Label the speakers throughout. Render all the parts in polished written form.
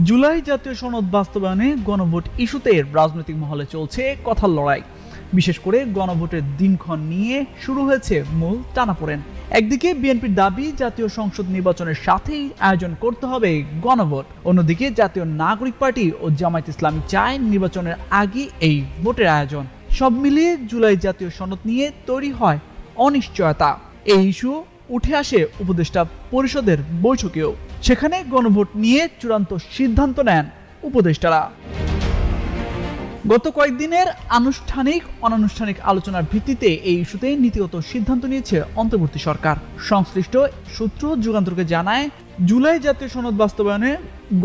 Speaker 1: জুলাই জাতীয় সনদ বাস্তবায়নে গণভোট ইস্যুতে রাজনৈতিক মহলে চলছে কথার লড়াই। বিশেষ করে গণভোটের দিনক্ষণ নিয়ে শুরু হয়েছে মূল টানাপোড়েন। একদিকে বিএনপির দাবি জাতীয় সংসদ নির্বাচনের সাথেই আয়োজন করতে হবে গণভোট, অন্যদিকে জাতীয় নাগরিক পার্টি ও জামায়াত ইসলামী চায় নির্বাচনের আগে এই ভোটের আয়োজন। সব মিলিয়ে জুলাই জাতীয় সনদ নিয়ে তৈরি হয় অনিশ্চয়তা। এই ইস্যু উঠে আসে উপদেষ্টা পরিষদের বৈঠকেও। সেখানে গণভোট নিয়ে চূড়ান্ত সিদ্ধান্ত নেন উপদেষ্টারা। গত কয়েকদিনের আনুষ্ঠানিক অনানুষ্ঠানিক আলোচনার ভিত্তিতে এই ইস্যুতে নীতিগত সিদ্ধান্ত নিয়েছে অন্তর্বর্তী সরকার। সংশ্লিষ্ট সূত্র যুগান্তরকে জানায়, জুলাই জাতীয় সনদ বাস্তবায়নে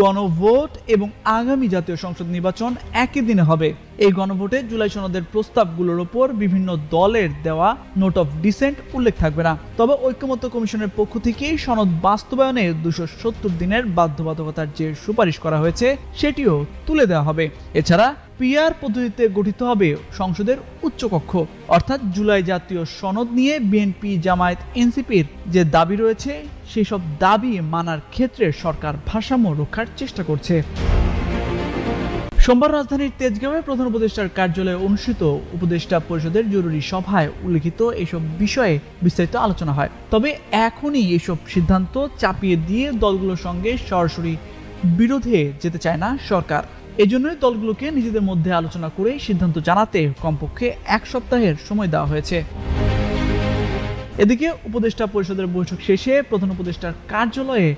Speaker 1: গণভোট এবং আগামী জাতীয় সংসদ নির্বাচন একই দিনে হবে। এই গণভোটে জুলাই সনদের প্রস্তাবগুলোর উপর বিভিন্ন দলের দেওয়া নোট অফ ডিসেন্ট উল্লেখ থাকবে না। তবে ঐক্যমত্য কমিশনের পক্ষ থেকে সনদ বাস্তবায়নে 270 দিনের বাধ্যবাধকতার যে সুপারিশ করা হয়েছে সেটিও তুলে দেওয়া হবে। এছাড়া পিআর পদ্ধতিতে গঠিত হবে সংসদের উচ্চকক্ষ। অর্থাৎ জুলাই জাতীয় সনদ নিয়ে বিএনপি, জামায়াত, এনসিপির যে দাবি রয়েছে সেই সব দাবি মানার ক্ষেত্রে সরকার ভারসাম্য রক্ষার চেষ্টা করছে। সোমবার রাজধানীর তেজগাঁওয়ে প্রধান উপদেষ্টার কার্যালয়ে অনুষ্ঠিত উপদেষ্টা পরিষদের জরুরি সভায় উল্লেখিত এইসব বিষয়ে বিস্তারিত আলোচনা হয়। তবে এখনই এইসব সিদ্ধান্ত চাপিয়ে দিয়ে দলগুলোর সঙ্গে সরাসরি বিরোধে যেতে চায় না সরকার। এজন্যই দলগুলোকে নিজেদের মধ্যে আলোচনা করে সিদ্ধান্ত জানাতে কমপক্ষে 1 সপ্তাহের সময় দেওয়া হয়েছে। এদিকে উপদেষ্টা পরিষদের বৈঠক শেষে প্রধান উপদেষ্টার কার্যালয়ে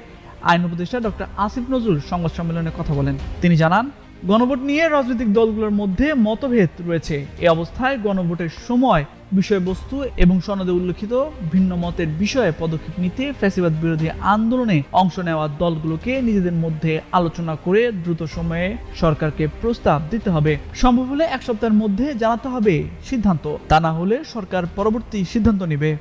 Speaker 1: আইন উপদেষ্টা ডক্টর আসিফ নজরুল সংবাদ সম্মেলনে কথা বলেন। তিনি জানান, গণভোট নিয়ে রাজনৈতিক দলগুলোর মধ্যে মতভেদ রয়েছে। এই অবস্থায় গণভোটের সময় বিষয়বস্তু এবং সনদে উল্লেখিত ভিন্ন মতের বিষয়ে পদক্ষেপ নিতে ফ্যাসিবাদ বিরোধী আন্দোলনে অংশ নেওয়া দলগুলোকে নিজেদের মধ্যে আলোচনা করে দ্রুত সময়ে সরকারকে প্রস্তাব দিতে হবে। সম্ভব হলে 1 সপ্তাহের মধ্যে জানাতে হবে সিদ্ধান্ত। তা না হলে সরকার পরবর্তী সিদ্ধান্ত নেবে।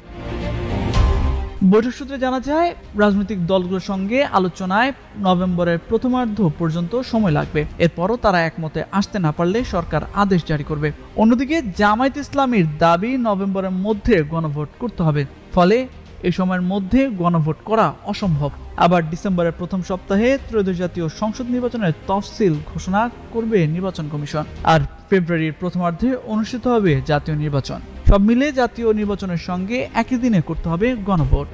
Speaker 1: বৈঠক সূত্রে জানা যায়, রাজনৈতিক দলগুলোর সঙ্গে আলোচনায় নভেম্বরের প্রথমার্ধ পর্যন্ত সময় লাগবে। এরপরও তারা একমতে আসতে না পারলে সরকার আদেশ জারি করবে। অন্যদিকে জামায়াত ইসলামীর দাবি নভেম্বরের মধ্যে গণভোট করতে হবে, ফলে এই সময়ের মধ্যে গণভোট করা অসম্ভব। আবার ডিসেম্বরের প্রথম সপ্তাহে ত্রয়োদশ জাতীয় সংসদ নির্বাচনের তফসিল ঘোষণা করবে নির্বাচন কমিশন। আর ফেব্রুয়ারির প্রথমার্ধে অনুষ্ঠিত হবে জাতীয় নির্বাচন। সব মিলে জাতীয় নির্বাচনের সঙ্গে একই দিনে করতে হবে গণভোট।